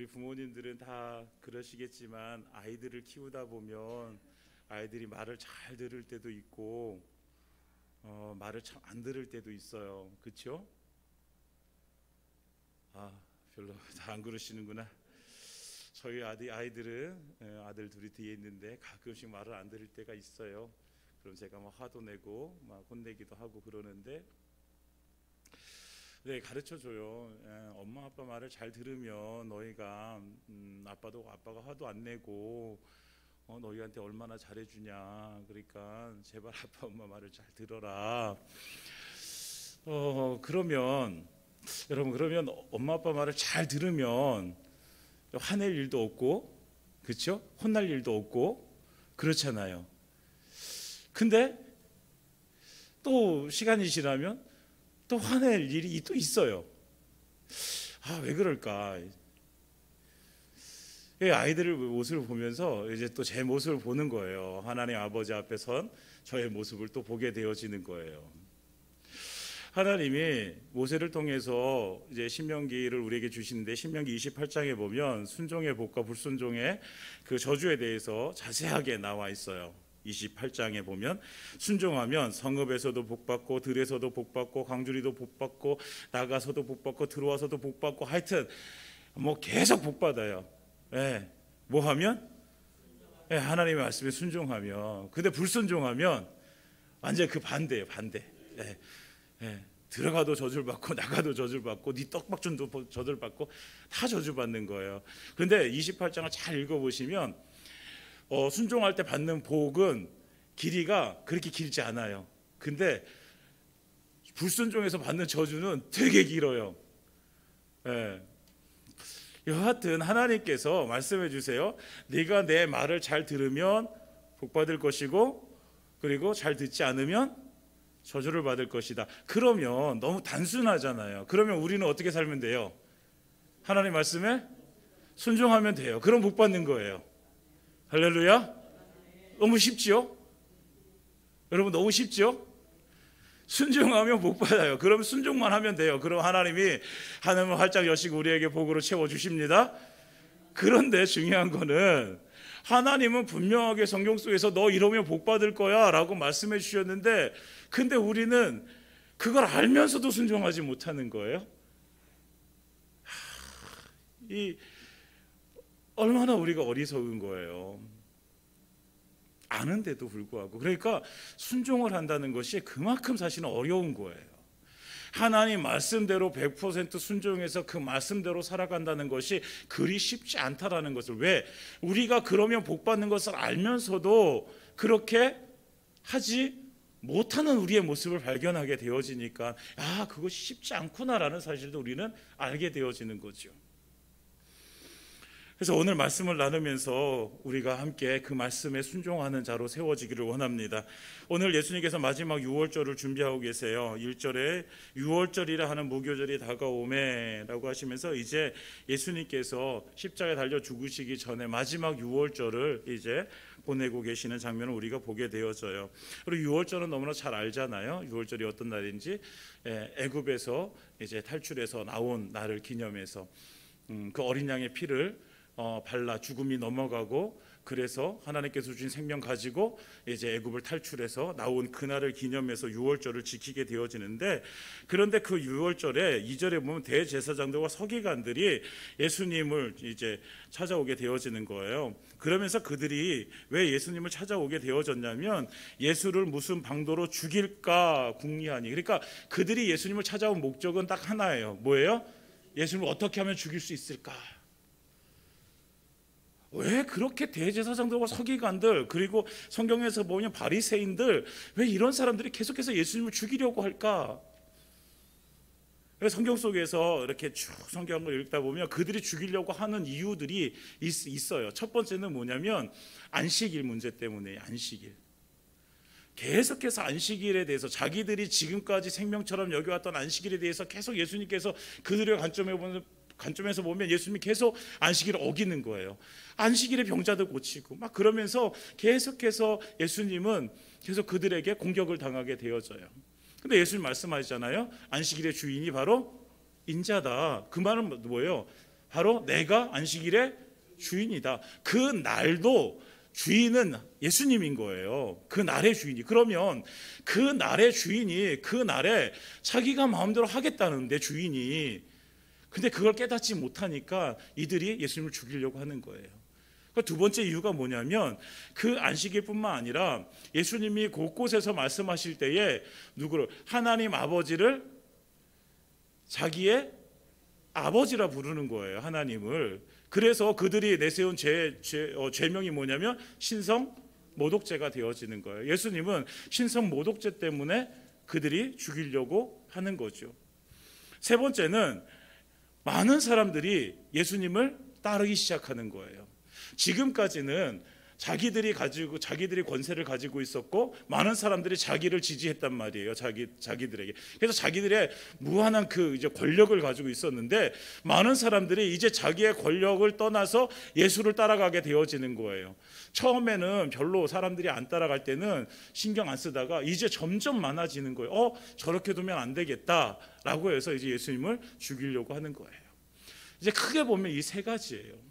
우리 부모님들은 다 그러시겠지만 아이들을 키우다 보면 아이들이 말을 잘 들을 때도 있고 말을 참 안 들을 때도 있어요. 그렇죠? 별로 다 안 그러시는구나. 저희 아이들은 아들 둘이 뒤에 있는데 가끔씩 말을 안 들을 때가 있어요. 그럼 제가 막 화도 내고 막 혼내기도 하고 그러는데, 네, 가르쳐 줘요. 엄마 아빠 말을 잘 들으면 너희가 아빠가 화도 안 내고 너희한테 얼마나 잘해주냐. 그러니까 제발 아빠 엄마 말을 잘 들어라. 그러면 여러분, 그러면 엄마 아빠 말을 잘 들으면 화낼 일도 없고, 그렇죠? 혼날 일도 없고 그렇잖아요. 근데 또 시간이 지나면 또 화낼 일이 또 있어요. 왜 그럴까? 아이들의 모습을 보면서 이제 또 제 모습을 보는 거예요. 하나님 아버지 앞에 선 저의 모습을 또 보게 되어지는 거예요. 하나님이 모세를 통해서 이제 신명기를 우리에게 주시는데, 신명기 28장에 보면 순종의 복과 불순종의 그 저주에 대해서 자세하게 나와 있어요. 28장에 보면 순종하면 성읍에서도 복받고 들에서도 복받고 광주리도 복받고 나가서도 복받고 들어와서도 복받고, 하여튼 뭐 계속 복받아요. 뭐 하면? 하나님의 말씀에 순종하면. 근데 불순종하면 완전 그 반대예요. 반대. 들어가도 저주받고 나가도 저주받고 네 떡밥준도 저주받고 다 저주받는 거예요. 그런데 28장을 잘 읽어보시면 순종할 때 받는 복은 길이가 그렇게 길지 않아요. 근데 불순종해서 받는 저주는 되게 길어요. 여하튼 하나님께서 말씀해 주세요. 네가 내 말을 잘 들으면 복받을 것이고, 그리고 잘 듣지 않으면 저주를 받을 것이다. 그러면 너무 단순하잖아요. 그러면 우리는 어떻게 살면 돼요? 하나님 말씀에 순종하면 돼요. 그럼 복 받는 거예요. 할렐루야. 너무 쉽지요? 여러분, 너무 쉽죠? 순종하면 복 받아요. 그럼 순종만 하면 돼요. 그럼 하나님이 하늘을 활짝 여시고 우리에게 복으로 채워주십니다. 그런데 중요한 거는 하나님은 분명하게 성경 속에서 너 이러면 복 받을 거야 라고 말씀해 주셨는데, 근데 우리는 그걸 알면서도 순종하지 못하는 거예요. 얼마나 우리가 어리석은 거예요. 아는데도 불구하고. 그러니까 순종을 한다는 것이 그만큼 사실은 어려운 거예요. 하나님 말씀대로 100% 순종해서 그 말씀대로 살아간다는 것이 그리 쉽지 않다라는 것을, 왜? 우리가 그러면 복 받는 것을 알면서도 그렇게 하지 못하는 우리의 모습을 발견하게 되어지니까 그것이 쉽지 않구나라는 사실도 우리는 알게 되어지는 거죠. 그래서 오늘 말씀을 나누면서 우리가 함께 그 말씀에 순종하는 자로 세워지기를 원합니다. 오늘 예수님께서 마지막 유월절을 준비하고 계세요. 1절에 유월절이라 하는 무교절이 다가오매 라고 하시면서 이제 예수님께서 십자가에 달려 죽으시기 전에 마지막 유월절을 이제 보내고 계시는 장면을 우리가 보게 되어져요. 그리고 유월절은 너무나 잘 알잖아요. 유월절이 어떤 날인지. 애굽에서 이제 탈출해서 나온 날을 기념해서 그 어린 양의 피를 발라 죽음이 넘어가고, 그래서 하나님께서 주신 생명 가지고 이제 애굽을 탈출해서 나온 그날을 기념해서 유월절을 지키게 되어지는데, 그런데 그 유월절에 2절에 보면 대제사장들과 서기관들이 예수님을 이제 찾아오게 되어지는 거예요. 그러면서 그들이 왜 예수님을 찾아오게 되어졌냐면 예수를 무슨 방도로 죽일까 궁리하니. 그러니까 그들이 예수님을 찾아온 목적은 딱 하나예요. 뭐예요? 예수님을 어떻게 하면 죽일 수 있을까? 왜 그렇게 대제사장들과 서기관들, 그리고 성경에서 보면 바리새인들, 왜 이런 사람들이 계속해서 예수님을 죽이려고 할까? 성경 속에서 이렇게 쭉 성경을 읽다 보면 그들이 죽이려고 하는 이유들이 있어요. 첫 번째는 뭐냐면 안식일 문제 때문에. 안식일. 계속해서 안식일에 대해서, 자기들이 지금까지 생명처럼 여겨왔던 안식일에 대해서 계속 예수님께서 그들의 관점에서 보면 예수님이 계속 안식일을 어기는 거예요. 안식일에 병자들 고치고 막 그러면서 계속해서 예수님은 계속 그들에게 공격을 당하게 되어져요. 근데 예수님 말씀하시잖아요. 안식일의 주인이 바로 인자다. 그 말은 뭐예요? 바로 내가 안식일의 주인이다. 그 날도 주인은 예수님인 거예요. 그 날의 주인이. 그러면 그 날의 주인이 그 날에 자기가 마음대로 하겠다는데 주인이, 근데 그걸 깨닫지 못하니까 이들이 예수님을 죽이려고 하는 거예요. 두 번째 이유가 뭐냐면 그 안식일뿐만 아니라 예수님이 곳곳에서 말씀하실 때에 누구를, 하나님 아버지를 자기의 아버지라 부르는 거예요. 하나님을. 그래서 그들이 내세운 죄명이 뭐냐면 신성 모독죄가 되어지는 거예요. 예수님은 신성 모독죄 때문에 그들이 죽이려고 하는 거죠. 세 번째는 많은 사람들이 예수님을 따르기 시작하는 거예요. 지금까지는 자기들이 권세를 가지고 있었고 많은 사람들이 자기를 지지했단 말이에요. 자기들에게. 그래서 자기들의 무한한 이제 권력을 가지고 있었는데 많은 사람들이 이제 자기의 권력을 떠나서 예수를 따라가게 되어지는 거예요. 처음에는 별로 사람들이 안 따라갈 때는 신경 안 쓰다가 이제 점점 많아지는 거예요. 저렇게 두면 안 되겠다라고 해서 이제 예수님을 죽이려고 하는 거예요. 이제 크게 보면 이 세 가지예요.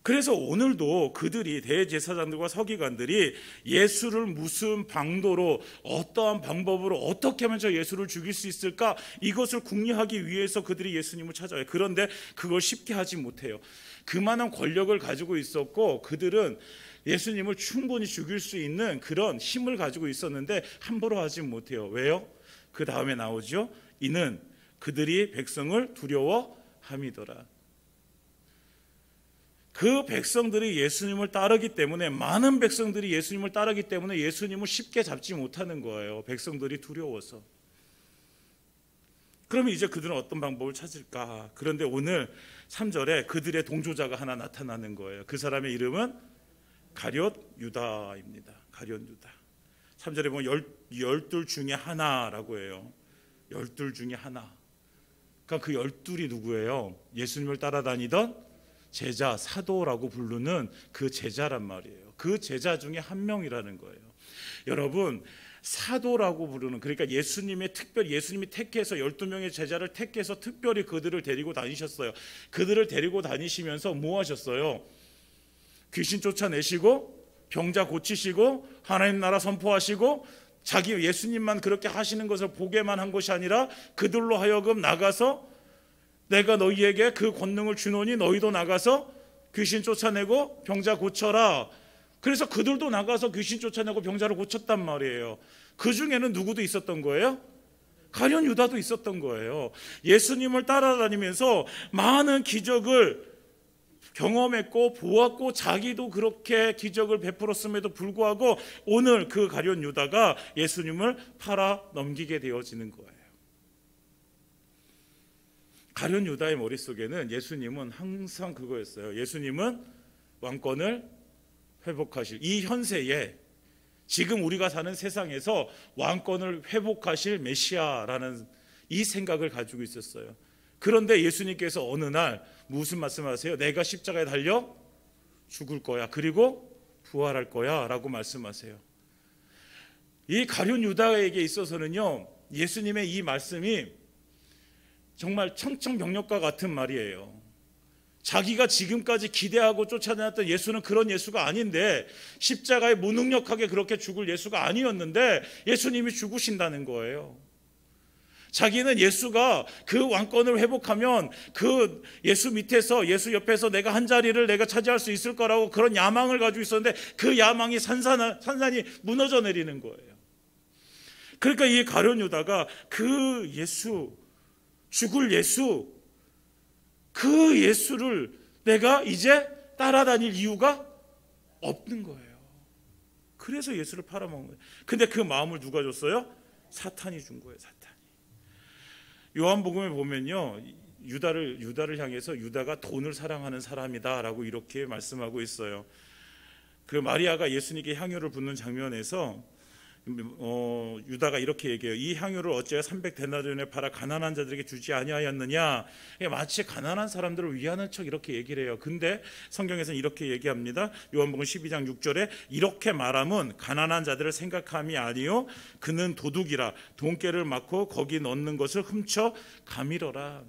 그래서 오늘도 그들이, 대제사장들과 서기관들이 예수를 무슨 방도로, 어떠한 방법으로 어떻게 하면 저 예수를 죽일 수 있을까, 이것을 궁리하기 위해서 그들이 예수님을 찾아와요. 그런데 그걸 쉽게 하지 못해요. 그만한 권력을 가지고 있었고 그들은 예수님을 충분히 죽일 수 있는 그런 힘을 가지고 있었는데 함부로 하지 못해요. 왜요? 그 다음에 나오죠. 이는 그들이 백성을 두려워함이더라. 그 백성들이 예수님을 따르기 때문에, 많은 백성들이 예수님을 따르기 때문에 예수님을 쉽게 잡지 못하는 거예요. 백성들이 두려워서. 그러면 이제 그들은 어떤 방법을 찾을까? 그런데 오늘 3절에 그들의 동조자가 하나 나타나는 거예요. 그 사람의 이름은 가룟 유다입니다. 가룟 유다. 3절에 보면 열둘 중에 하나라고 해요. 열둘 중에 하나. 그러니까 그 열둘이 누구예요? 예수님을 따라다니던 제자, 사도라고 부르는 그 제자란 말이에요. 그 제자 중에 한 명이라는 거예요. 여러분, 사도라고 부르는, 그러니까 예수님이 택해서 12명의 제자를 택해서 특별히 그들을 데리고 다니셨어요. 그들을 데리고 다니시면서 뭐 하셨어요? 귀신 쫓아내시고 병자 고치시고 하나님 나라 선포하시고, 자기 예수님만 그렇게 하시는 것을 보게만 한 것이 아니라 그들로 하여금 나가서 내가 너희에게 그 권능을 주노니 너희도 나가서 귀신 쫓아내고 병자 고쳐라. 그래서 그들도 나가서 귀신 쫓아내고 병자를 고쳤단 말이에요. 그 중에는 누구도 있었던 거예요? 가룟 유다도 있었던 거예요. 예수님을 따라다니면서 많은 기적을 경험했고 보았고 자기도 그렇게 기적을 베풀었음에도 불구하고 오늘 그 가룟 유다가 예수님을 팔아 넘기게 되어지는 거예요. 가룟 유다의 머릿속에는 예수님은 항상 그거였어요. 예수님은 왕권을 회복하실, 이 현세에 지금 우리가 사는 세상에서 왕권을 회복하실 메시아라는 이 생각을 가지고 있었어요. 그런데 예수님께서 어느 날 무슨 말씀하세요? 내가 십자가에 달려 죽을 거야. 그리고 부활할 거야 라고 말씀하세요. 이 가룟 유다에게 있어서는요, 예수님의 이 말씀이 정말 청천벽력과 같은 말이에요. 자기가 지금까지 기대하고 쫓아다녔던 예수는 그런 예수가 아닌데, 십자가에 무능력하게 그렇게 죽을 예수가 아니었는데 예수님이 죽으신다는 거예요. 자기는 예수가 그 왕권을 회복하면 그 예수 밑에서, 예수 옆에서 내가 한 자리를 내가 차지할 수 있을 거라고 그런 야망을 가지고 있었는데 그 야망이 산산이 무너져 내리는 거예요. 그러니까 이 가룟 유다가 그 예수, 죽을 예수, 그 예수를 내가 이제 따라다닐 이유가 없는 거예요. 그래서 예수를 팔아먹는 거예요. 근데 그 마음을 누가 줬어요? 사탄이 준 거예요. 사탄이. 요한복음에 보면요, 유다를 향해서 유다가 돈을 사랑하는 사람이다라고 이렇게 말씀하고 있어요. 그 마리아가 예수님께 향유를 붓는 장면에서 유다가 이렇게 얘기해요. 이 향유를 어찌하여 300데나리온에 팔아 가난한 자들에게 주지 아니하였느냐. 마치 가난한 사람들을 위하는 척 이렇게 얘기를 해요. 근데 성경에서는 이렇게 얘기합니다. 요한복음 12장 6절에 이렇게 말함은 가난한 자들을 생각함이 아니요 그는 도둑이라 돈깨를 맞고 거기 넣는 것을 훔쳐 가밀어라.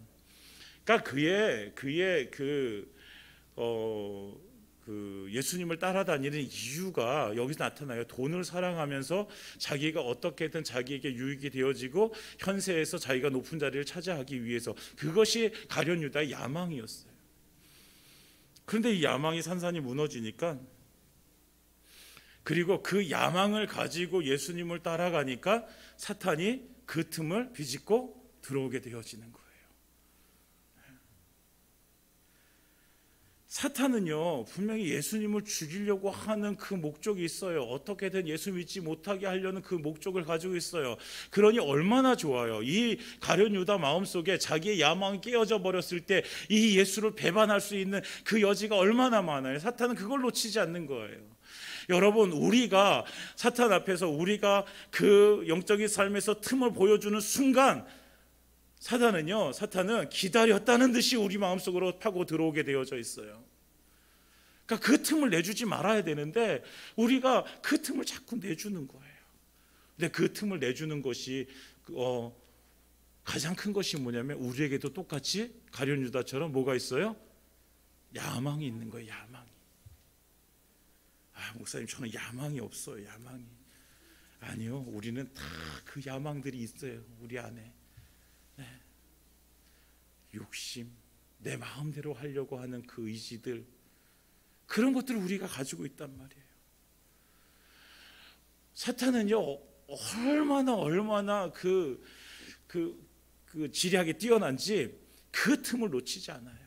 그러니까 그의 예수님을 따라다니는 이유가 여기서 나타나요. 돈을 사랑하면서 자기가 어떻게든 자기에게 유익이 되어지고 현세에서 자기가 높은 자리를 차지하기 위해서, 그것이 가룟 유다의 야망이었어요. 그런데 이 야망이 산산이 무너지니까, 그리고 그 야망을 가지고 예수님을 따라가니까 사탄이 그 틈을 비집고 들어오게 되어지는 거예요. 사탄은요, 분명히 예수님을 죽이려고 하는 그 목적이 있어요. 어떻게든 예수 믿지 못하게 하려는 그 목적을 가지고 있어요. 그러니 얼마나 좋아요. 이 가룟 유다 마음속에 자기의 야망이 깨어져 버렸을 때 이 예수를 배반할 수 있는 그 여지가 얼마나 많아요. 사탄은 그걸 놓치지 않는 거예요. 여러분, 우리가 사탄 앞에서 우리가 그 영적인 삶에서 틈을 보여주는 순간, 사탄은 기다렸다는 듯이 우리 마음속으로 파고 들어오게 되어져 있어요. 그러니까 그 틈을 내주지 말아야 되는데 우리가 그 틈을 자꾸 내주는 거예요. 근데 그 틈을 내주는 것이 가장 큰 것이 뭐냐면, 우리에게도 똑같이 가룟 유다처럼 뭐가 있어요? 야망이 있는 거예요. 야망이. 목사님, 저는 야망이 없어요. 야망이. 아니요, 우리는 다 그 야망들이 있어요. 우리 안에. 욕심, 내 마음대로 하려고 하는 그 의지들, 그런 것들을 우리가 가지고 있단 말이에요. 사탄은요, 얼마나 그 지략이 뛰어난지 그 틈을 놓치지 않아요.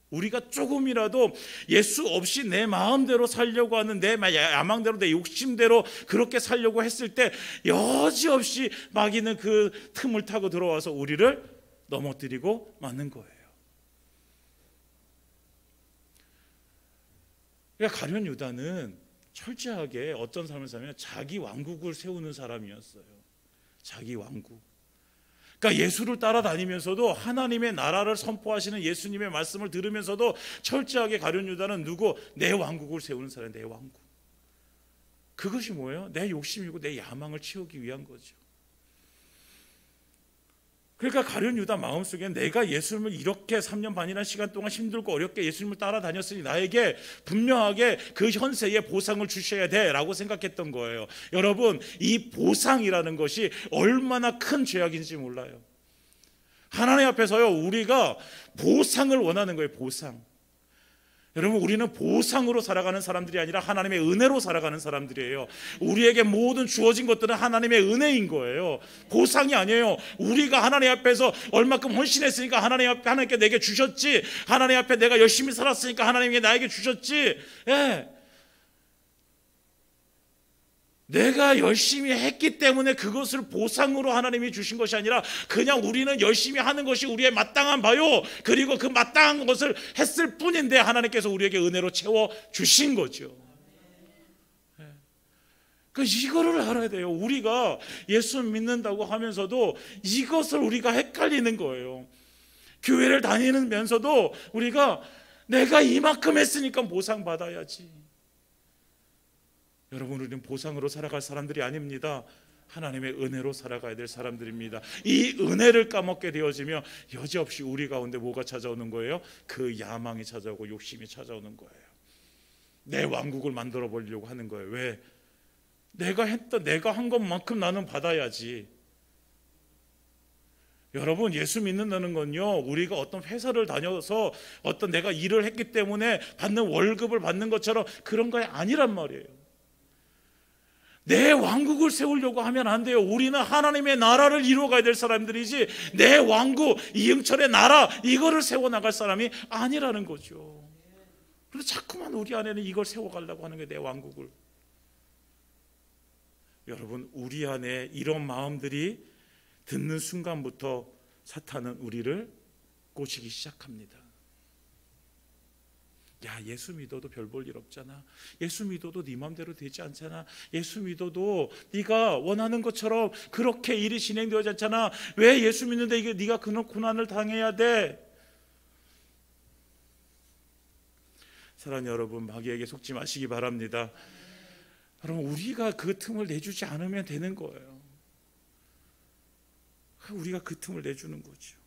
우리가 조금이라도 예수 없이 내 마음대로 살려고 하는, 내 야망대로, 내 욕심대로 그렇게 살려고 했을 때 여지없이 마귀는 그 틈을 타고 들어와서 우리를 넘어뜨리고 맞는 거예요. 그러니까 가룟 유다는 철저하게 어떤 삶을 살면 자기 왕국을 세우는 사람이었어요. 자기 왕국. 그러니까 예수를 따라다니면서도 하나님의 나라를 선포하시는 예수님의 말씀을 들으면서도 철저하게 가룟 유다는 내 왕국을 세우는 사람이에요. 내 왕국. 그것이 뭐예요? 내 욕심이고 내 야망을 채우기 위한 거죠. 그러니까 가룟 유다 마음속에 내가 예수님을 이렇게 3년 반이라는 시간 동안 힘들고 어렵게 예수님을 따라다녔으니 나에게 분명하게 그 현세의 보상을 주셔야 돼라고 생각했던 거예요. 여러분, 이 보상이라는 것이 얼마나 큰 죄악인지 몰라요. 하나님 앞에서요, 우리가 보상을 원하는 거예요. 보상. 여러분, 우리는 보상으로 살아가는 사람들이 아니라 하나님의 은혜로 살아가는 사람들이에요. 우리에게 모든 주어진 것들은 하나님의 은혜인 거예요. 보상이 아니에요. 우리가 하나님 앞에서 얼마큼 헌신했으니까 하나님께 내게 주셨지, 하나님 앞에 내가 열심히 살았으니까 하나님이 나에게 주셨지. 내가 열심히 했기 때문에 그것을 보상으로 하나님이 주신 것이 아니라 그냥 우리는 열심히 하는 것이 우리의 마땅한 바요, 그리고 그 마땅한 것을 했을 뿐인데 하나님께서 우리에게 은혜로 채워 주신 거죠. 그러니까 이거를 알아야 돼요. 우리가 예수 믿는다고 하면서도 이것을 우리가 헷갈리는 거예요. 교회를 다니면서도 우리가 내가 이만큼 했으니까 보상받아야지. 여러분, 우리는 보상으로 살아갈 사람들이 아닙니다. 하나님의 은혜로 살아가야 될 사람들입니다. 이 은혜를 까먹게 되어지면 여지없이 우리 가운데 뭐가 찾아오는 거예요? 그 야망이 찾아오고 욕심이 찾아오는 거예요. 내 왕국을 만들어 보려고 하는 거예요. 왜? 내가 한 것만큼 나는 받아야지. 여러분, 예수 믿는다는 건요, 우리가 어떤 회사를 다녀서 어떤 내가 일을 했기 때문에 받는 월급을 받는 것처럼 그런 거 아니란 말이에요. 내 왕국을 세우려고 하면 안 돼요. 우리는 하나님의 나라를 이루어가야 될 사람들이지 내 왕국, 이응철의 나라 이거를 세워나갈 사람이 아니라는 거죠. 그래서 자꾸만 우리 안에는 이걸 세워가려고 하는 게 내 왕국을. 여러분, 우리 안에 이런 마음들이 듣는 순간부터 사탄은 우리를 꼬시기 시작합니다. 야, 예수 믿어도 별 볼 일 없잖아. 예수 믿어도 네 마음대로 되지 않잖아. 예수 믿어도 네가 원하는 것처럼 그렇게 일이 진행되지 않잖아. 왜 예수 믿는데 이게 네가 그런 고난을 당해야 돼? 사랑하는 여러분, 마귀에게 속지 마시기 바랍니다. 여러분, 우리가 그 틈을 내주지 않으면 되는 거예요. 우리가 그 틈을 내주는 거죠.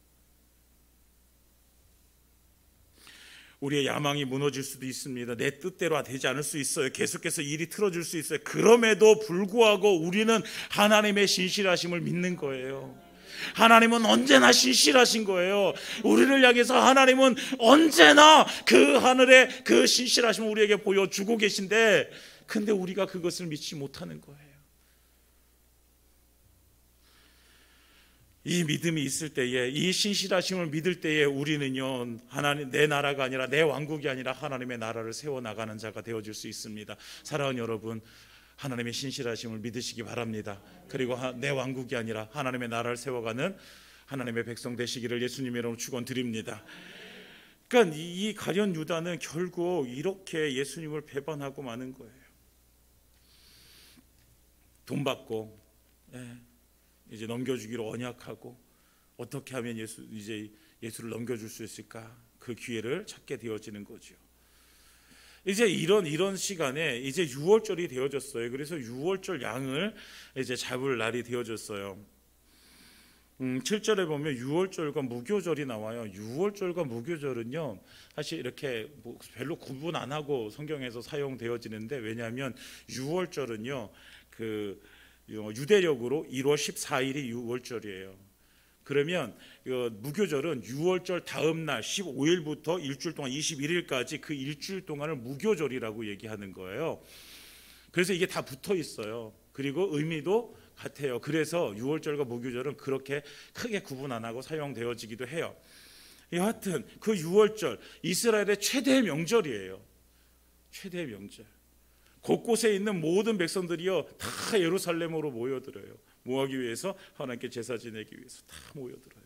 우리의 야망이 무너질 수도 있습니다. 내 뜻대로 되지 않을 수 있어요. 계속해서 일이 틀어질 수 있어요. 그럼에도 불구하고 우리는 하나님의 신실하심을 믿는 거예요. 하나님은 언제나 신실하신 거예요. 우리를 향해서 하나님은 언제나 그 하늘의 그 신실하심을 우리에게 보여주고 계신데, 근데 우리가 그것을 믿지 못하는 거예요. 이 믿음이 있을 때에, 이 신실하심을 믿을 때에 우리는요, 하나님, 내 나라가 아니라, 내 왕국이 아니라 하나님의 나라를 세워나가는 자가 되어질 수 있습니다. 사랑하는 여러분, 하나님의 신실하심을 믿으시기 바랍니다. 그리고 내 왕국이 아니라 하나님의 나라를 세워가는 하나님의 백성 되시기를 예수님의 이름으로 축원드립니다. 그러니까 이 가룟 유다는 결국 이렇게 예수님을 배반하고 마는 거예요. 돈 받고 이제 넘겨주기로 언약하고, 어떻게 하면 예수를 넘겨줄 수 있을까? 그 기회를 찾게 되어지는 거죠. 이제 이런 시간에 이제 유월절이 되어졌어요. 그래서 유월절 양을 이제 잡을 날이 되어졌어요. 7절에 보면 유월절과 무교절이 나와요. 유월절과 무교절은요, 사실 이렇게 별로 구분 안 하고 성경에서 사용되어지는데, 왜냐하면 유월절은요, 그 유대력으로 1월 14일이 유월절이에요. 그러면 무교절은 유월절 다음 날 15일부터 일주일 동안 21일까지 그 일주일 동안을 무교절이라고 얘기하는 거예요. 그래서 이게 다 붙어 있어요. 그리고 의미도 같아요. 그래서 유월절과 무교절은 그렇게 크게 구분 안 하고 사용되어지기도 해요. 여하튼 그 유월절, 이스라엘의 최대의 명절이에요. 최대의 명절. 곳곳에 있는 모든 백성들이요, 다 예루살렘으로 모여들어요. 뭐 하기 위해서? 하나님께 제사 지내기 위해서 다 모여들어요.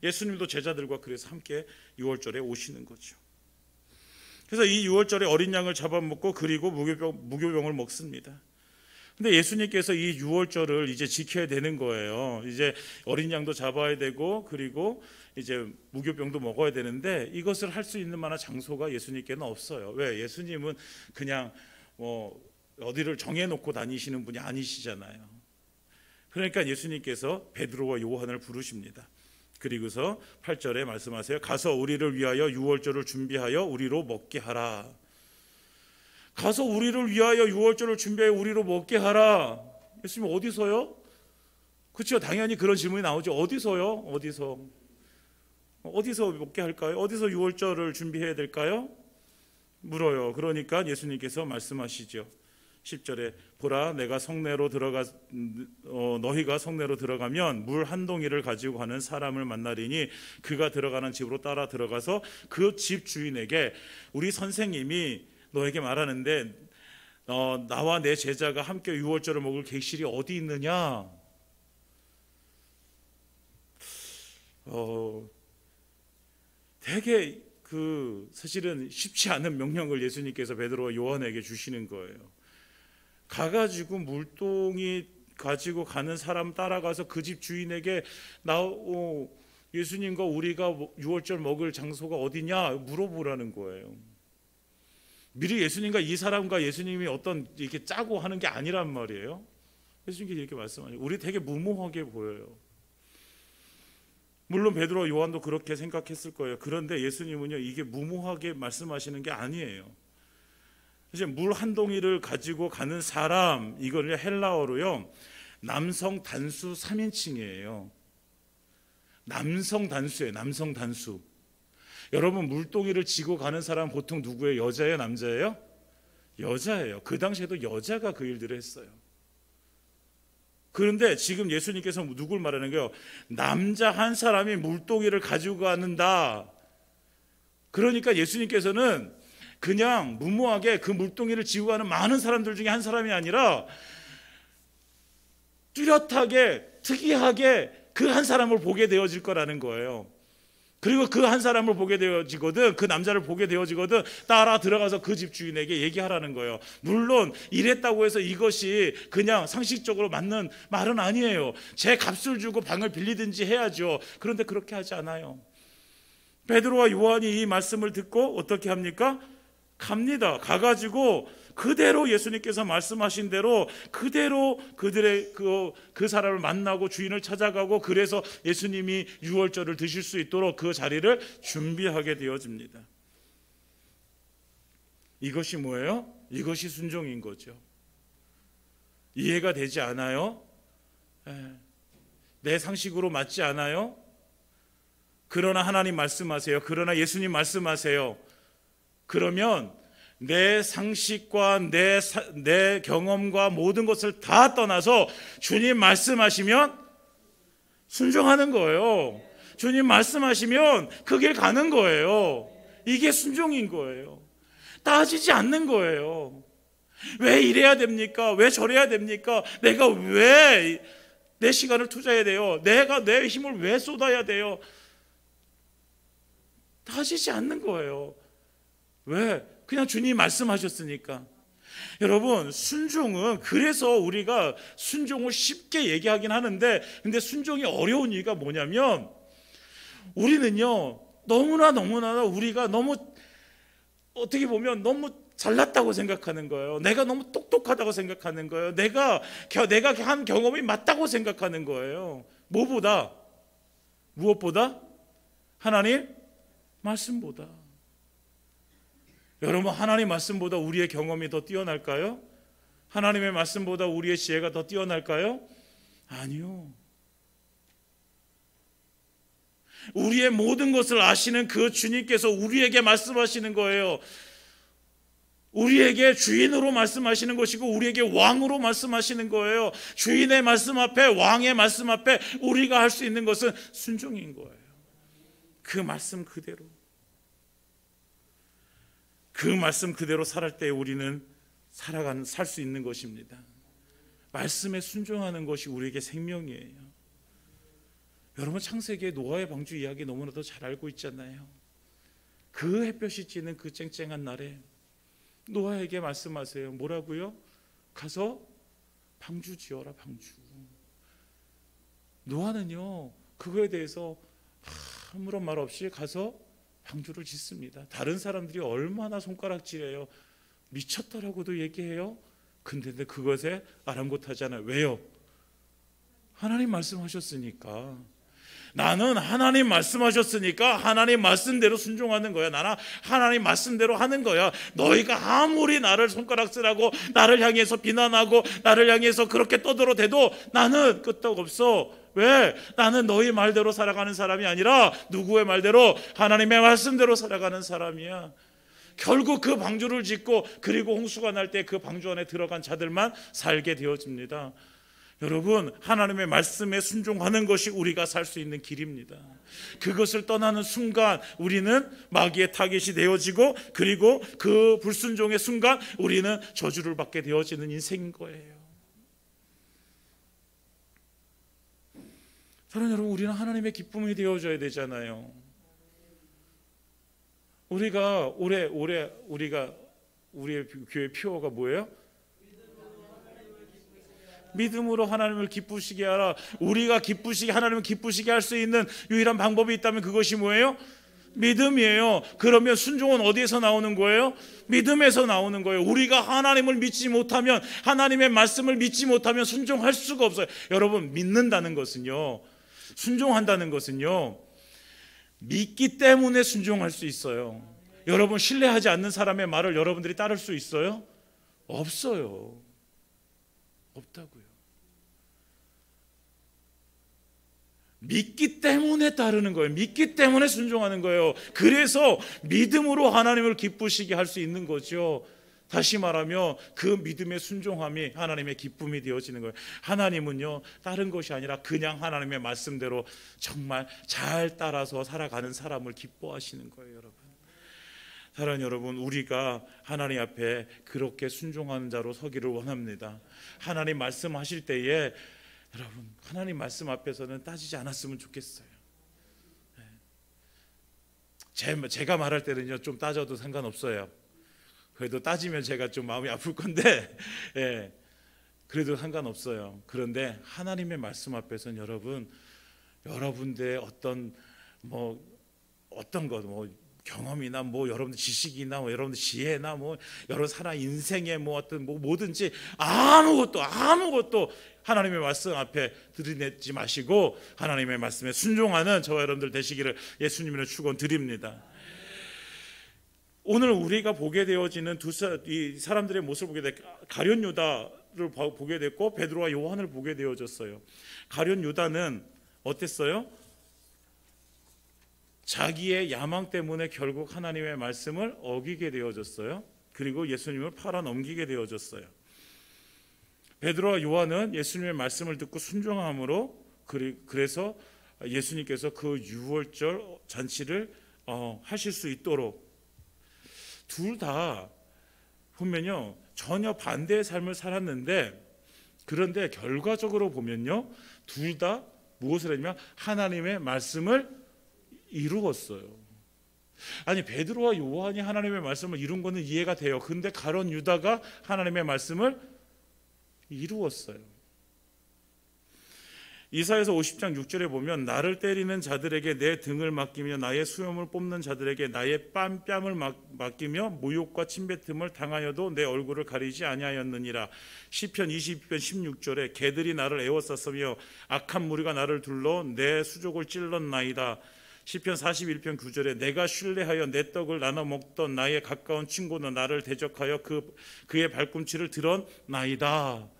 예수님도 제자들과 그래서 함께 유월절에 오시는 거죠. 그래서 이 유월절에 어린 양을 잡아먹고, 그리고 무교병을 먹습니다. 근데 예수님께서 이 유월절을 이제 지켜야 되는 거예요. 이제 어린 양도 잡아야 되고, 그리고 이제 무교병도 먹어야 되는데, 이것을 할 수 있는 만한 장소가 예수님께는 없어요. 왜? 예수님은 그냥 어디를 정해놓고 다니시는 분이 아니시잖아요. 그러니까 예수님께서 베드로와 요한을 부르십니다. 그리고서 8절에 말씀하세요. 가서 우리를 위하여 유월절을 준비하여 우리로 먹게 하라. 가서 우리를 위하여 유월절을 준비하여 우리로 먹게 하라. 예수님 어디서요? 그렇죠. 당연히 그런 질문이 나오죠. 어디서요? 어디서 먹게 할까요? 어디서 유월절을 준비해야 될까요? 물어요. 그러니까 예수님께서 말씀하시죠. 10절에 보라, 내가 성내로 너희가 성내로 들어가면 물 한 동이를 가지고 가는 사람을 만나리니 그가 들어가는 집으로 따라 들어가서 그 집 주인에게 우리 선생님이 너에게 말하는데 나와 내 제자가 함께 유월절을 먹을 객실이 어디 있느냐? 되게 사실은 쉽지 않은 명령을 예수님께서 베드로와 요한에게 주시는 거예요. 가가지고 물동이 가지고 가는 사람 따라가서 그 집 주인에게 예수님과 우리가 유월절 먹을 장소가 어디냐 물어보라는 거예요. 미리 예수님과 이 사람과 예수님이 어떤 이렇게 짜고 하는 게 아니란 말이에요. 예수님께서 이렇게 말씀하죠. 우리 되게 무모하게 보여요. 물론 베드로와 요한도 그렇게 생각했을 거예요. 그런데 예수님은요, 이게 무모하게 말씀하시는 게 아니에요. 이제 물 한 동이를 가지고 가는 사람, 이걸 헬라어로요, 남성 단수 3인칭이에요. 남성 단수예요. 남성 단수. 여러분, 물동이를 지고 가는 사람 보통 누구예요? 여자예요? 남자예요? 여자예요. 그 당시에도 여자가 그 일들을 했어요. 그런데 지금 예수님께서 누굴 말하는 거예요? 남자 한 사람이 물동이를 가지고 가는다. 그러니까 예수님께서는 그냥 무모하게 그 물동이를 지고 가는 많은 사람들 중에 한 사람이 아니라 뚜렷하게 특이하게 그 한 사람을 보게 되어질 거라는 거예요. 그리고 그 한 사람을 보게 되어지거든, 그 남자를 보게 되어지거든 따라 들어가서 그 집 주인에게 얘기하라는 거예요. 물론 이랬다고 해서 이것이 그냥 상식적으로 맞는 말은 아니에요. 제 값을 주고 방을 빌리든지 해야죠. 그런데 그렇게 하지 않아요. 베드로와 요한이 이 말씀을 듣고 어떻게 합니까? 갑니다. 가가지고 그대로 예수님께서 말씀하신 대로 그대로 그들의 그 사람을 만나고 주인을 찾아가고, 그래서 예수님이 유월절을 드실 수 있도록 그 자리를 준비하게 되어집니다. 이것이 뭐예요? 이것이 순종인 거죠. 이해가 되지 않아요? 내 상식으로 맞지 않아요? 그러나 하나님 말씀하세요. 그러나 예수님 말씀하세요. 그러면 내 상식과 내 경험과 모든 것을 다 떠나서 주님 말씀하시면 순종하는 거예요. 주님 말씀하시면 그 길 가는 거예요. 이게 순종인 거예요. 따지지 않는 거예요. 왜 이래야 됩니까? 왜 저래야 됩니까? 내가 왜 내 시간을 투자해야 돼요? 내가 내 힘을 왜 쏟아야 돼요? 따지지 않는 거예요. 왜? 그냥 주님이 말씀하셨으니까. 여러분, 순종은, 그래서 우리가 순종을 쉽게 얘기하긴 하는데, 근데 순종이 어려운 이유가 뭐냐면, 우리는요 너무나 우리가 너무, 어떻게 보면 너무 잘났다고 생각하는 거예요. 내가 너무 똑똑하다고 생각하는 거예요. 내가 한 경험이 맞다고 생각하는 거예요. 무엇보다? 하나님 말씀보다. 여러분, 하나님 말씀보다 우리의 경험이 더 뛰어날까요? 하나님의 말씀보다 우리의 지혜가 더 뛰어날까요? 아니요. 우리의 모든 것을 아시는 그 주님께서 우리에게 말씀하시는 거예요. 우리에게 주인으로 말씀하시는 것이고 우리에게 왕으로 말씀하시는 거예요. 주인의 말씀 앞에, 왕의 말씀 앞에 우리가 할 수 있는 것은 순종인 거예요. 그 말씀 그대로. 그 말씀 그대로 살할 때 우리는 살 수 있는 것입니다. 말씀에 순종하는 것이 우리에게 생명이에요. 여러분, 창세기의 노아의 방주 이야기 너무나도 잘 알고 있잖아요. 그 햇볕이 찌는 그 쨍쨍한 날에 노아에게 말씀하세요. 뭐라고요? 가서 방주 지어라, 방주. 노아는요 그거에 대해서 아무런 말 없이 가서 방주를 짓습니다. 다른 사람들이 얼마나 손가락질해요. 미쳤다라고도 얘기해요. 근데 그것에 아랑곳하잖아요. 왜요? 하나님 말씀하셨으니까. 나는 하나님 말씀하셨으니까 하나님 말씀대로 순종하는 거야. 나는 하나님 말씀대로 하는 거야. 너희가 아무리 나를 손가락질하고 나를 향해서 비난하고 나를 향해서 그렇게 떠들어대도 나는 끄떡없어. 왜? 나는 너희 말대로 살아가는 사람이 아니라 누구의 말대로? 하나님의 말씀대로 살아가는 사람이야. 결국 그 방주를 짓고 그리고 홍수가 날 때 그 방주 안에 들어간 자들만 살게 되어집니다. 여러분, 하나님의 말씀에 순종하는 것이 우리가 살 수 있는 길입니다. 그것을 떠나는 순간 우리는 마귀의 타겟이 되어지고, 그리고 그 불순종의 순간 우리는 저주를 받게 되어지는 인생인 거예요. 사랑하는 여러분, 우리는 하나님의 기쁨이 되어져야 되잖아요. 우리가 우리의 교회 표어가 뭐예요? 믿음으로 하나님을 기쁘시게 하라. 우리가 하나님을 기쁘시게 할 수 있는 유일한 방법이 있다면 그것이 뭐예요? 믿음이에요. 그러면 순종은 어디에서 나오는 거예요? 믿음에서 나오는 거예요. 우리가 하나님을 믿지 못하면, 하나님의 말씀을 믿지 못하면 순종할 수가 없어요. 여러분, 믿는다는 것은요, 순종한다는 것은요, 믿기 때문에 순종할 수 있어요. 여러분, 신뢰하지 않는 사람의 말을 여러분들이 따를 수 있어요? 없어요. 없다고요. 믿기 때문에 따르는 거예요. 믿기 때문에 순종하는 거예요. 그래서 믿음으로 하나님을 기쁘시게 할 수 있는 거죠. 다시 말하면 그 믿음의 순종함이 하나님의 기쁨이 되어지는 거예요. 하나님은요, 다른 것이 아니라 그냥 하나님의 말씀대로 정말 잘 따라서 살아가는 사람을 기뻐하시는 거예요. 여러분, 사랑하는 여러분, 우리가 하나님 앞에 그렇게 순종하는 자로 서기를 원합니다. 하나님 말씀하실 때에 여러분, 하나님 말씀 앞에서는 따지지 않았으면 좋겠어요. 제가 말할 때는요, 좀 따져도 상관없어요. 그래도 따지면 제가 좀 마음이 아플 건데, 그래도 상관없어요. 그런데 하나님의 말씀 앞에서는 여러분들의 어떤 경험이나 여러분들 지식이나 여러분들 지혜나 여러 사람 인생의 어떤 뭐든지 아무것도 하나님의 말씀 앞에 들이내지 마시고 하나님의 말씀에 순종하는 저와 여러분들 되시기를 예수님으로 축원드립니다. 오늘 우리가 보게 되어지는 이 사람들의 모습을 보게 돼 가룟 유다를 보게 됐고 베드로와 요한을 보게 되어졌어요. 가룟 유다는 어땠어요? 자기의 야망 때문에 결국 하나님의 말씀을 어기게 되어졌어요. 그리고 예수님을 팔아 넘기게 되어졌어요. 베드로와 요한은 예수님의 말씀을 듣고 순종함으로 그래서 예수님께서 그 유월절 잔치를 하실 수 있도록 둘 다 보면요 전혀 반대의 삶을 살았는데 그런데 결과적으로 보면요 둘 다 무엇을 했냐면 하나님의 말씀을 이루었어요. 아니 베드로와 요한이 하나님의 말씀을 이룬 거는 이해가 돼요. 근데 가룟 유다가 하나님의 말씀을 이루었어요. 이사야서 50장 6절에 보면 나를 때리는 자들에게 내 등을 맡기며 나의 수염을 뽑는 자들에게 나의 뺨을 맡기며 모욕과 침뱉음을 당하여도 내 얼굴을 가리지 아니하였느니라. 시편 22편 16절에 개들이 나를 애워쌌으며 악한 무리가 나를 둘러 내 수족을 찔렀나이다. 시편 41편 9절에 내가 신뢰하여 내 떡을 나눠 먹던 나의 가까운 친구는 나를 대적하여 그의 발꿈치를 들었나이다.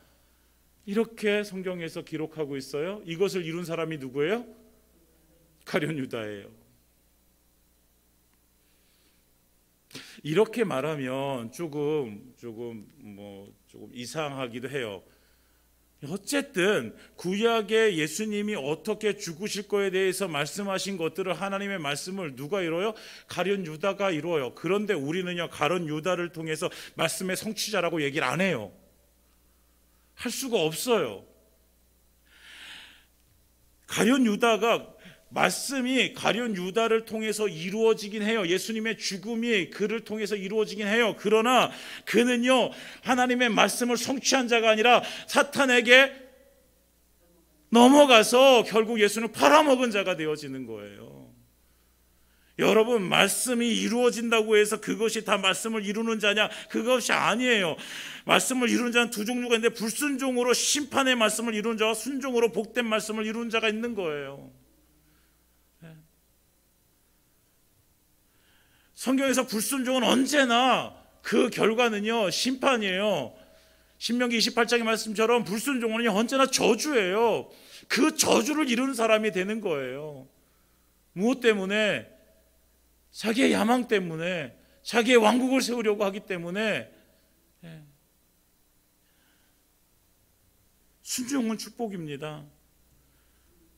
이렇게 성경에서 기록하고 있어요. 이것을 이룬 사람이 누구예요? 가룟 유다예요. 이렇게 말하면 조금 이상하기도 해요. 어쨌든 구약의 예수님이 어떻게 죽으실 거에 대해서 말씀하신 것들을 하나님의 말씀을 누가 이뤄요? 가룟 유다가 이루어요. 그런데 우리는요 가룟 유다를 통해서 말씀의 성취자라고 얘기를 안 해요. 할 수가 없어요. 가룟 유다가 말씀이 가룟 유다를 통해서 이루어지긴 해요. 예수님의 죽음이 그를 통해서 이루어지긴 해요. 그러나 그는요 하나님의 말씀을 성취한 자가 아니라 사탄에게 넘어가서 결국 예수님을 팔아먹은 자가 되어지는 거예요. 여러분 말씀이 이루어진다고 해서 그것이 다 말씀을 이루는 자냐? 그것이 아니에요. 말씀을 이루는 자는 두 종류가 있는데 불순종으로 심판의 말씀을 이루는 자와 순종으로 복된 말씀을 이루는 자가 있는 거예요. 성경에서 불순종은 언제나 그 결과는요 심판이에요. 신명기 28장의 말씀처럼 불순종은 언제나 저주예요. 그 저주를 이루는 사람이 되는 거예요. 무엇 때문에? 자기의 야망 때문에, 자기의 왕국을 세우려고 하기 때문에. 순종은 축복입니다.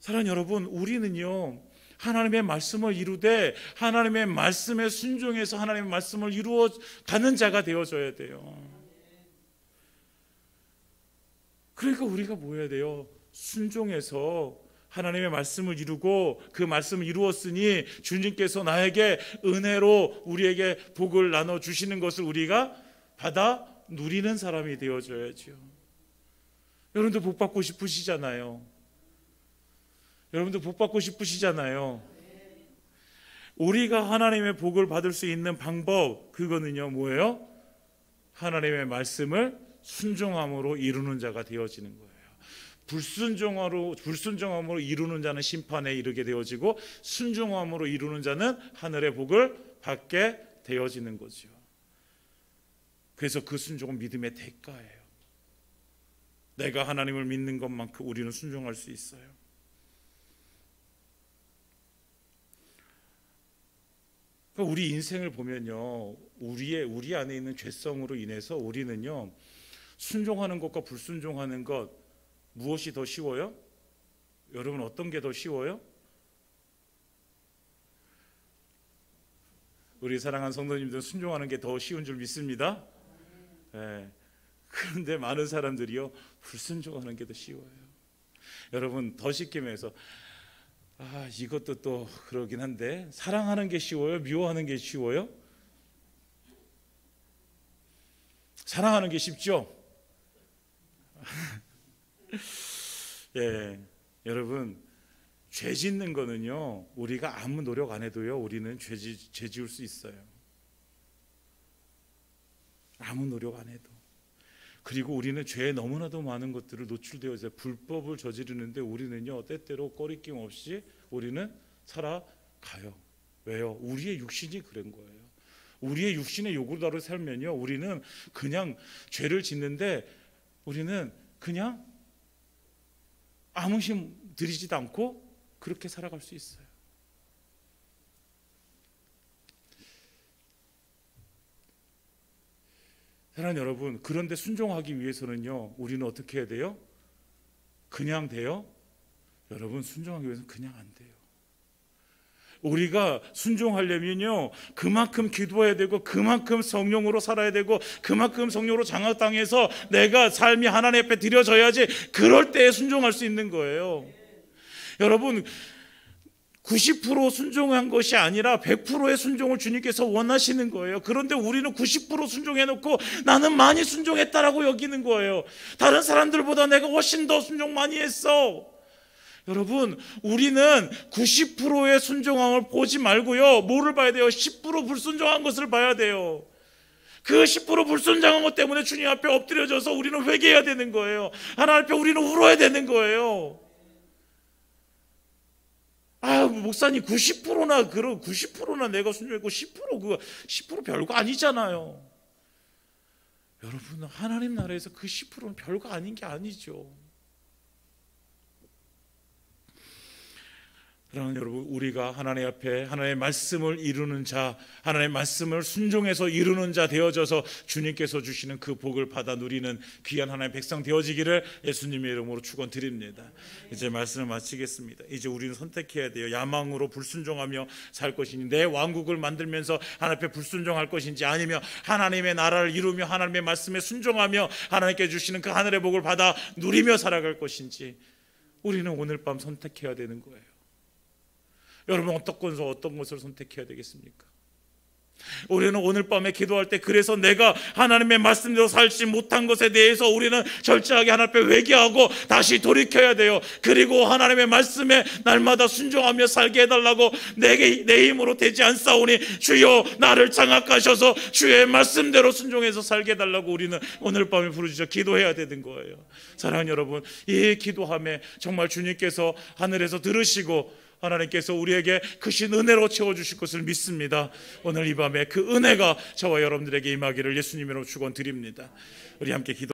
사랑하는 여러분, 우리는요 하나님의 말씀을 이루되 하나님의 말씀에 순종해서 하나님의 말씀을 이루어 가는 자가 되어져야 돼요. 그러니까 우리가 뭐 해야 돼요? 순종해서 하나님의 말씀을 이루고 그 말씀을 이루었으니 주님께서 나에게 은혜로 우리에게 복을 나눠주시는 것을 우리가 받아 누리는 사람이 되어줘야죠. 여러분도 복 받고 싶으시잖아요. 여러분도 복 받고 싶으시잖아요. 우리가 하나님의 복을 받을 수 있는 방법, 그거는요 뭐예요? 하나님의 말씀을 순종함으로 이루는 자가 되어지는 거예요. 불순종함으로 이루는 자는 심판에 이르게 되어지고 순종함으로 이루는 자는 하늘의 복을 받게 되어지는 거죠. 그래서 그 순종은 믿음의 대가예요. 내가 하나님을 믿는 것만큼 우리는 순종할 수 있어요. 그러니까 우리 인생을 보면요, 우리 안에 있는 죄성으로 인해서 우리는요 순종하는 것과 불순종하는 것 무엇이 더 쉬워요? 여러분 어떤 게 더 쉬워요? 우리 사랑하는 성도님들은 순종하는 게 더 쉬운 줄 믿습니다. 네. 그런데 많은 사람들이요 불순종하는 게 더 쉬워요. 여러분 더 쉽게 말해서 이것도 또 그러긴 한데 사랑하는 게 쉬워요? 미워하는 게 쉬워요? 사랑하는 게 쉽죠? 예, 여러분 죄 짓는 거는요 우리가 아무 노력 안 해도요 우리는 죄 지을 수 있어요. 아무 노력 안 해도. 그리고 우리는 죄에 너무나도 많은 것들을 노출되어 있어요. 불법을 저지르는데 우리는요 때때로 꺼리낌 없이 우리는 살아가요. 왜요? 우리의 육신이 그런 거예요. 우리의 육신의 요구대로 살면요, 우리는 그냥 죄를 짓는데 우리는 그냥 아무 힘 들이지도 않고 그렇게 살아갈 수 있어요. 사랑하는 여러분, 그런데 순종하기 위해서는요, 우리는 어떻게 해야 돼요? 그냥 돼요? 여러분, 순종하기 위해서는 그냥 안 돼요. 우리가 순종하려면요, 그만큼 기도해야 되고, 그만큼 성령으로 살아야 되고, 그만큼 성령으로 장악당해서 내가 삶이 하나님 앞에 드려져야지, 그럴 때에 순종할 수 있는 거예요. 여러분, 90% 순종한 것이 아니라 100%의 순종을 주님께서 원하시는 거예요. 그런데 우리는 90% 순종해놓고 나는 많이 순종했다라고 여기는 거예요. 다른 사람들보다 내가 훨씬 더 순종 많이 했어. 여러분, 우리는 90%의 순종함을 보지 말고요, 뭐를 봐야 돼요? 10% 불순종한 것을 봐야 돼요. 그 10% 불순종한 것 때문에 주님 앞에 엎드려져서 우리는 회개해야 되는 거예요. 하나님 앞에 우리는 울어야 되는 거예요. 목사님 90%나 내가 순종했고 10% 별거 아니잖아요. 여러분, 하나님 나라에서 그 10%는 별거 아닌 게 아니죠. 그러나 여러분, 우리가 하나님 앞에 하나님의 말씀을 이루는 자, 하나님의 말씀을 순종해서 이루는 자 되어져서 주님께서 주시는 그 복을 받아 누리는 귀한 하나님의 백성 되어지기를 예수님의 이름으로 축원드립니다. 이제 말씀을 마치겠습니다. 이제 우리는 선택해야 돼요. 야망으로 불순종하며 살 것이니, 내 왕국을 만들면서 하나님 앞에 불순종할 것인지, 아니면 하나님의 나라를 이루며 하나님의 말씀에 순종하며 하나님께 주시는 그 하늘의 복을 받아 누리며 살아갈 것인지, 우리는 오늘 밤 선택해야 되는 거예요. 여러분, 어떤 것을 선택해야 되겠습니까? 우리는 오늘 밤에 기도할 때, 그래서 내가 하나님의 말씀대로 살지 못한 것에 대해서 우리는 철저하게 하나님 앞에 회개하고 다시 돌이켜야 돼요. 그리고 하나님의 말씀에 날마다 순종하며 살게 해달라고, 내 힘으로 되지 않사오니 주여 나를 장악하셔서 주의 말씀대로 순종해서 살게 해달라고 우리는 오늘 밤에 부르짖어 기도해야 되는 거예요. 사랑하는 여러분, 이 기도함에 정말 주님께서 하늘에서 들으시고 하나님께서 우리에게 크신 은혜로 채워주실 것을 믿습니다. 오늘 이 밤에 그 은혜가 저와 여러분들에게 임하기를 예수님으로 축원드립니다. 우리 함께 기도